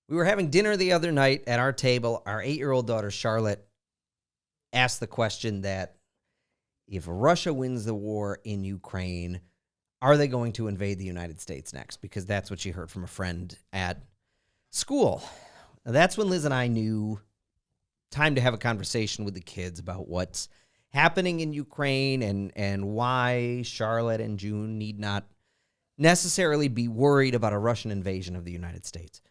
We were having dinner the other night at our table. Our 8-year-old daughter, Charlotte, asked the question that if Russia wins the war in Ukraine, are they going to invade the United States next? Because that's what she heard from a friend at school. Now, that's when Liz and I knew time to have a conversation with the kids about what's happening in Ukraine and why Charlotte and June need not necessarily be worried about a Russian invasion of the United States.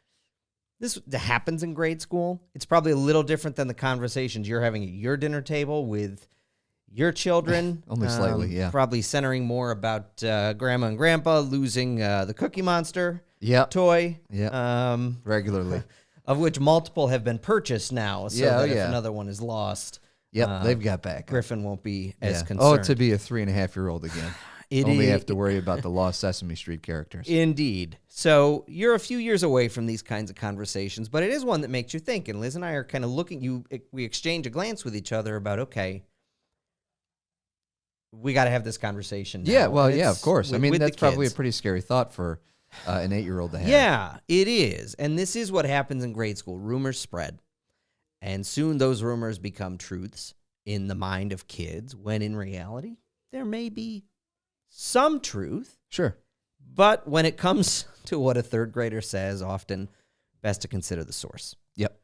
This happens in grade school. It's probably a little different than the conversations you're having at your dinner table with your children. Only slightly, yeah. Probably centering more about Grandma and Grandpa losing the Cookie Monster toy. Regularly. Of which multiple have been purchased now, so that if another one is lost, they've got back. Griffin won't be as concerned. Oh, to be a 3.5-year-old again. Only have to worry about the lost Sesame Street characters. Indeed. So you're a few years away from these kinds of conversations, but it is one that makes you think. And Liz and I are kind of looking. We exchange a glance with each other about, okay, we got to have this conversation now. Yeah, well, of course. I mean, that's probably a pretty scary thought for an 8-year-old to have. Yeah, it is. And this is what happens in grade school. Rumors spread. And soon those rumors become truths in the mind of kids, when in reality, there may be some truth. Sure. But when it comes to what a third grader says, often best to consider the source. Yep.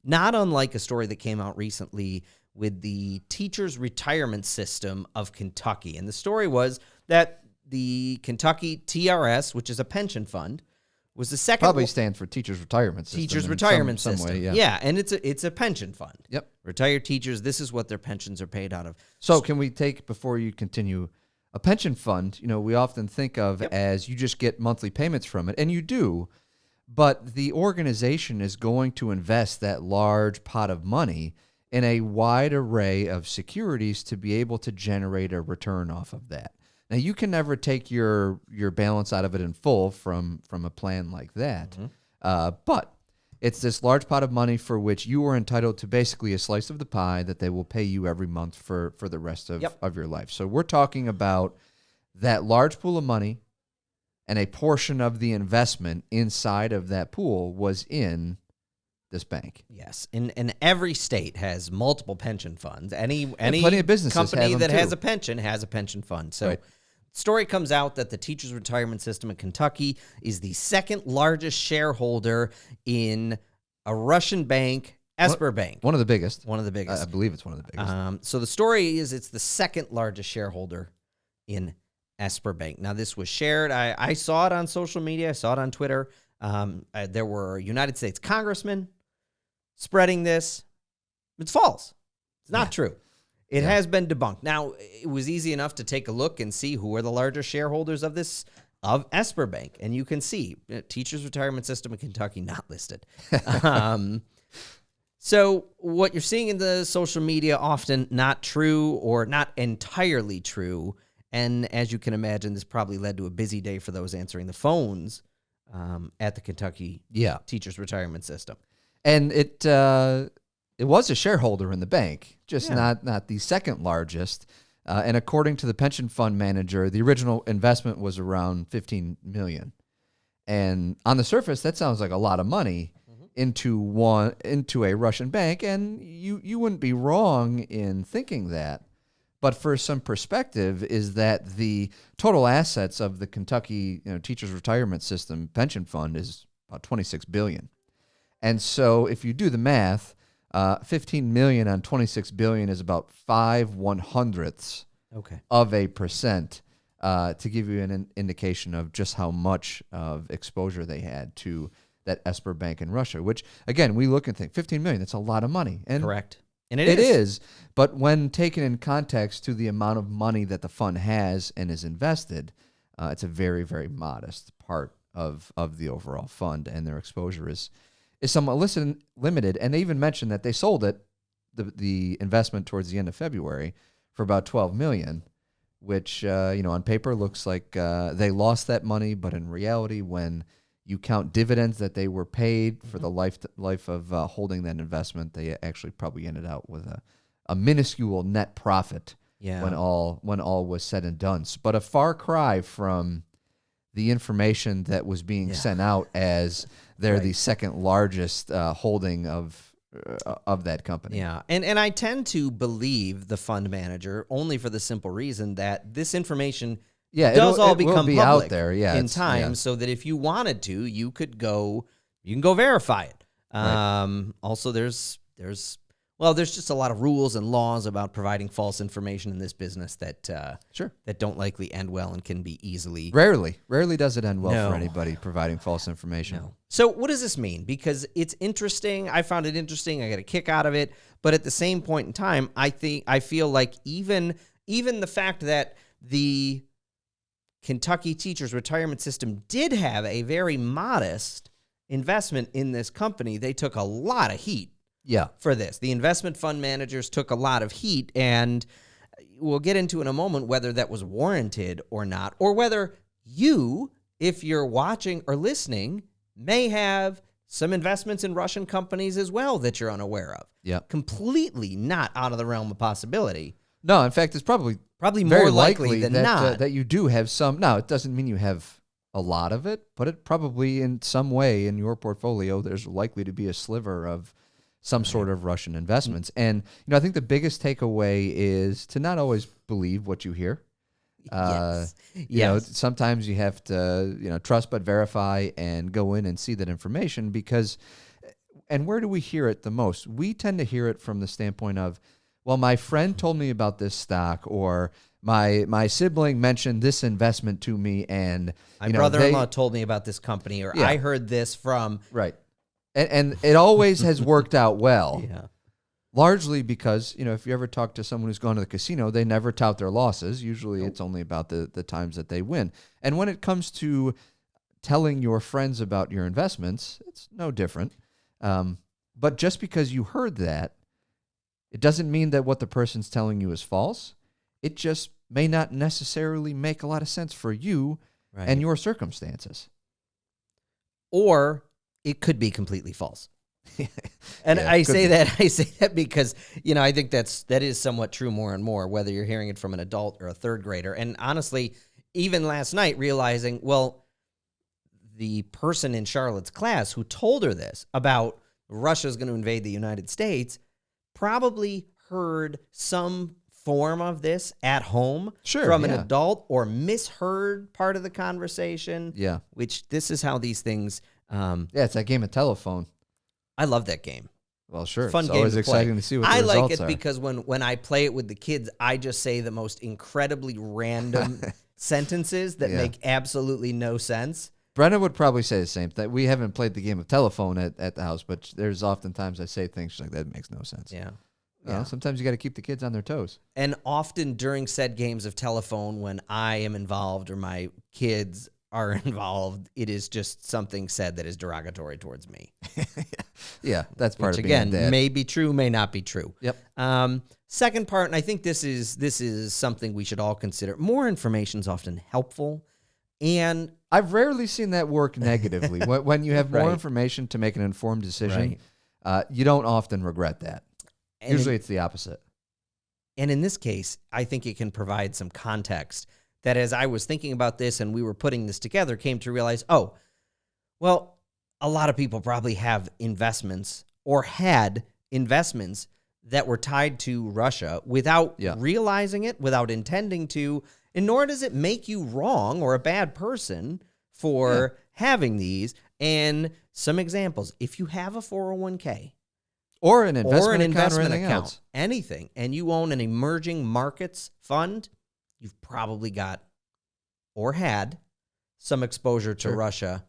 Not unlike a story that came out recently with the teachers' retirement system of Kentucky. And the story was that the Kentucky TRS, which is a pension fund, was the second... Probably stands for Teachers Retirement System. Teachers Retirement some System. Way, yeah, and it's a pension fund. Yep. Retired teachers, this is what their pensions are paid out of. So can we take, before you continue, a pension fund, we often think of as you just get monthly payments from it, and you do, but the organization is going to invest that large pot of money in a wide array of securities to be able to generate a return off of that. Now, you can never take your balance out of it in full from a plan like that, but it's this large pot of money for which you are entitled to basically a slice of the pie that they will pay you every month for the rest of your life. So we're talking about that large pool of money, and a portion of the investment inside of that pool was in this bank. Yes, and every state has multiple pension funds. Any plenty of businesses company have that them has too. a pension has a pension fund. So Right. story comes out that the teachers' retirement system in Kentucky is the second largest shareholder in a Russian bank, Esper Bank. One of the biggest. One of the biggest. I believe it's one of the biggest. So the story is it's the second largest shareholder in Esper Bank. Now, this was shared. I saw it on social media. I saw it on Twitter. There were United States congressmen spreading this. It's false. It's not true. It has been debunked. Now, it was easy enough to take a look and see who are the largest shareholders of Esper Bank. And you can see Teachers Retirement System in Kentucky not listed. So what you're seeing in the social media, often not true or not entirely true. And as you can imagine, this probably led to a busy day for those answering the phones at the Kentucky Teachers Retirement System. And it was a shareholder in the bank, just not the second largest. And according to the pension fund manager, the original investment was around $15 million. And on the surface, that sounds like a lot of money into a Russian bank, and you wouldn't be wrong in thinking that. But for some perspective, is that the total assets of the Kentucky Teachers Retirement System pension fund is about $26 billion. And so if you do the math, 15 million on 26 billion is about 5/100ths of a percent, to give you an indication of just how much of exposure they had to that Esper Bank in Russia, which, again, we look and think 15 million, that's a lot of money. And correct. And it is. But when taken in context to the amount of money that the fund has and is invested, it's a very, very modest part of the overall fund, and their exposure is somewhat limited. And they even mentioned that they sold it, the investment, towards the end of February for about $12 million, which on paper looks like they lost that money, but in reality, when you count dividends that they were paid for the life of holding that investment, they actually probably ended out with a minuscule net profit when all was said and done. But a far cry from the information that was being sent out as they're Right. the second largest holding of that company. Yeah. And I tend to believe the fund manager only for the simple reason that this information Yeah, does all it will become be public out there. Yeah, in it's, time, yeah. so that if you wanted to, you can go verify it. Right. Also, there's just a lot of rules and laws about providing false information in this business that Sure. that don't likely end well and can be easily. Rarely does it end well No. for anybody providing false information. No. So what does this mean? Because it's interesting. I found it interesting. I got a kick out of it. But at the same point in time, I feel like even the fact that the Kentucky Teachers Retirement System did have a very modest investment in this company, they took a lot of heat Yeah. for this. The investment fund managers took a lot of heat, and we'll get into in a moment whether that was warranted or not, or whether you, if you're watching or listening, may have some investments in Russian companies as well that you're unaware of. Yeah. Completely not out of the realm of possibility. No, in fact, it's probably Probably very more likely than that, not. that you do have some. Now, it doesn't mean you have a lot of it, but it probably in some way in your portfolio, there's likely to be a sliver of some sort of Russian investments. And, I think the biggest takeaway is to not always believe what you hear. Yes. Sometimes you have to, trust but verify and go in and see that information because, and where do we hear it the most? We tend to hear it from the standpoint of, well, my friend told me about this stock, or my sibling mentioned this investment to me, and My brother-in-law told me about this company, or Yeah. I heard this from. Right. And it always has worked out well. Yeah. Largely because, if you ever talk to someone who's gone to the casino, they never tout their losses. Usually it's only about the times that they win. And when it comes to telling your friends about your investments, it's no different. But just because you heard that, it doesn't mean that what the person's telling you is false. It just may not necessarily make a lot of sense for you Right. and your circumstances. Or it could be completely false. And Yeah, I could say be. that because, I think that is somewhat true more and more, whether you're hearing it from an adult or a third grader. And honestly, even last night, realizing, well, the person in Charlotte's class who told her this about Russia's going to invade the United States probably heard some form of this at home Sure, from an yeah. adult, or misheard part of the conversation. Yeah. Which this is how these things. Yeah, it's that game of telephone. I love that game. Well, sure. Fun It's game always to play. exciting to see what the I like results it are. because when I play it with the kids, I just say the most incredibly random sentences that Yeah. make absolutely no sense. Brenna would probably say the same thing. We haven't played the game of telephone at the house, but there's oftentimes I say things like that makes no sense. Yeah. Sometimes you got to keep the kids on their toes. And often during said games of telephone, when I am involved or my kids are involved, it is just something said that is derogatory towards me. Yeah, that's part Which of being again a dad. may be true, may not be true. Yep. Second part, and I think this is something we should all consider. More information is often helpful, and I've rarely seen that work negatively. When you have more Right. information to make an informed decision, Right. you don't often regret that. and Usually it's the opposite. And in this case, I think it can provide some context that as I was thinking about this and we were putting this together, came to realize, oh, well, a lot of people probably have investments or had investments that were tied to Russia without Yeah. realizing it, without intending to, and nor does it make you wrong or a bad person for having these. And some examples, if you have a 401k, Or an investment or an account investment or anything account, else. anything, and you own an emerging markets fund, you've probably got or had some exposure to Sure. Russia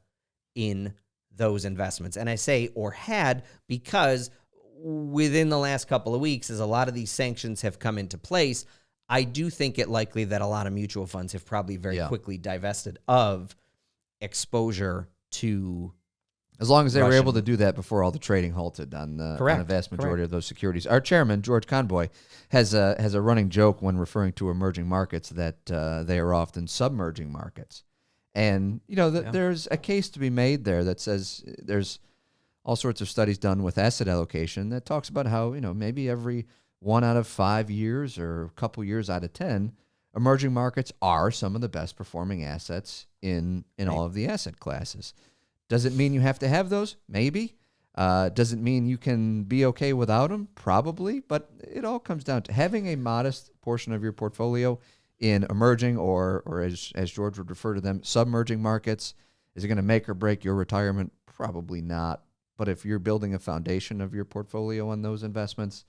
in those investments. And I say or had because within the last couple of weeks, as a lot of these sanctions have come into place, I do think it likely that a lot of mutual funds have probably very Yeah. quickly divested of exposure to. As long as they were able to Russian. do that before all the trading halted on a Correct, vast majority of those securities. Our chairman, George Conboy, has a running joke when referring to emerging markets that they are often submerging markets. And, there's a case to be made there that says there's all sorts of studies done with asset allocation that talks about how, maybe every 1 out of 5 years or a couple years out of 10, emerging markets are some of the best performing assets in all of the asset classes. Does it mean you have to have those? Maybe. Does it mean you can be okay without them? Probably. But it all comes down to having a modest portion of your portfolio in emerging or as George would refer to them, submerging markets. Is it going to make or break your retirement? Probably not. But if you're building a foundation of your portfolio on those investments,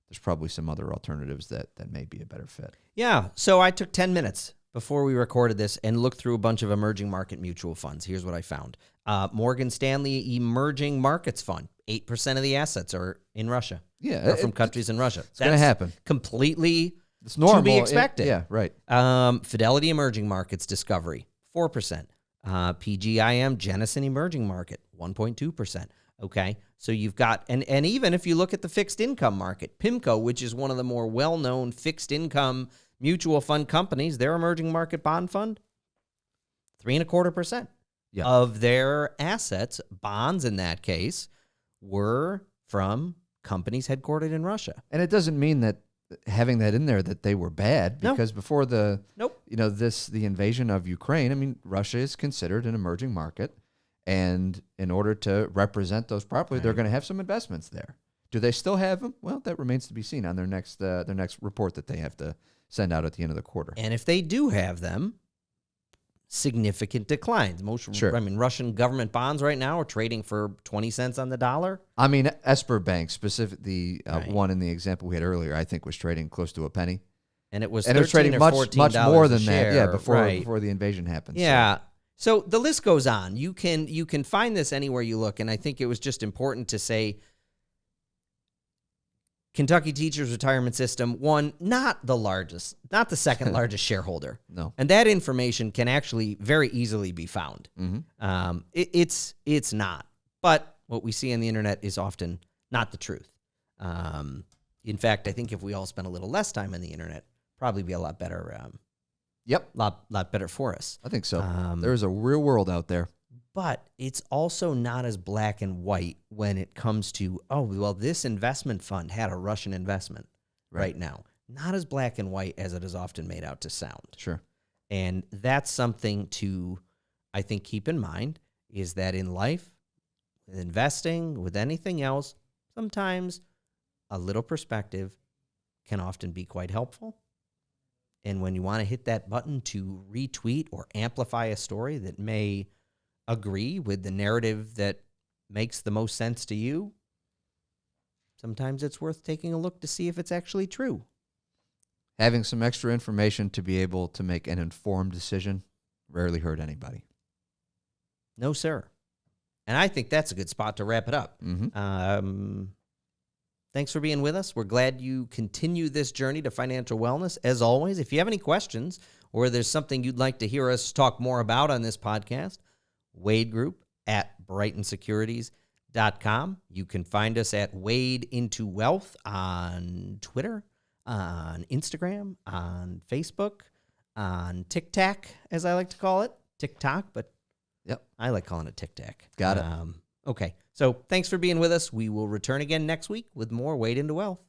there's probably some other alternatives that may be a better fit. Yeah. So I took 10 minutes before we recorded this and looked through a bunch of emerging market mutual funds. Here's what I found. Morgan Stanley Emerging Markets Fund, 8% of the assets are in Russia. Yeah. Or from countries in Russia. It's going to happen. Completely it's normal. to be expected. Yeah, right. Fidelity Emerging Markets Discovery, 4%. PGIM Jennison Emerging Market, 1.2%. Okay, so you've got, and even if you look at the fixed income market, PIMCO, which is one of the more well-known fixed income mutual fund companies, their emerging market bond fund, 3.25% of their assets, bonds in that case, were from companies headquartered in Russia. And it doesn't mean that having that in there that they were bad, because before the the invasion of Ukraine, I mean, Russia is considered an emerging market. And in order to represent those properly, they're going to have some investments there. Do they still have them? Well, that remains to be seen on their next report that they have to send out at the end of the quarter. And if they do have them, significant declines. Russian government bonds right now are trading for 20 cents on the dollar. I mean, Esper Bank, specifically one in the example we had earlier, I think was trading close to a penny. And it was trading much more than that. Yeah, before the invasion happened. Yeah. So the list goes on. You can find this anywhere you look, and I think it was just important to say Kentucky Teachers Retirement System, one, not the largest, not the second largest shareholder. No. And that information can actually very easily be found. Mm-hmm. It's not. But what we see on the internet is often not the truth. In fact, I think if we all spent a little less time on the internet, probably be a lot better. Lot better for us. I think so. There's a real world out there. But it's also not as black and white when it comes to, this investment fund had a Russian investment right now. Not as black and white as it is often made out to sound. Sure. And that's something to, I think, keep in mind, is that in life, with investing, with anything else, sometimes a little perspective can often be quite helpful. And when you want to hit that button to retweet or amplify a story that may agree with the narrative that makes the most sense to you, sometimes it's worth taking a look to see if it's actually true. Having some extra information to be able to make an informed decision rarely hurt anybody. No, sir. And I think that's a good spot to wrap it up. Mm-hmm. Thanks for being with us. We're glad you continue this journey to financial wellness. As always, if you have any questions or there's something you'd like to hear us talk more about on this podcast, Wade Group at BrightonSecurities.com. You can find us at Wade Into Wealth on Twitter, on Instagram, on Facebook, on TikTok, as I like to call it. TikTok, but I like calling it TikTok. Got it. Okay. So thanks for being with us. We will return again next week with more Wade Into Wealth.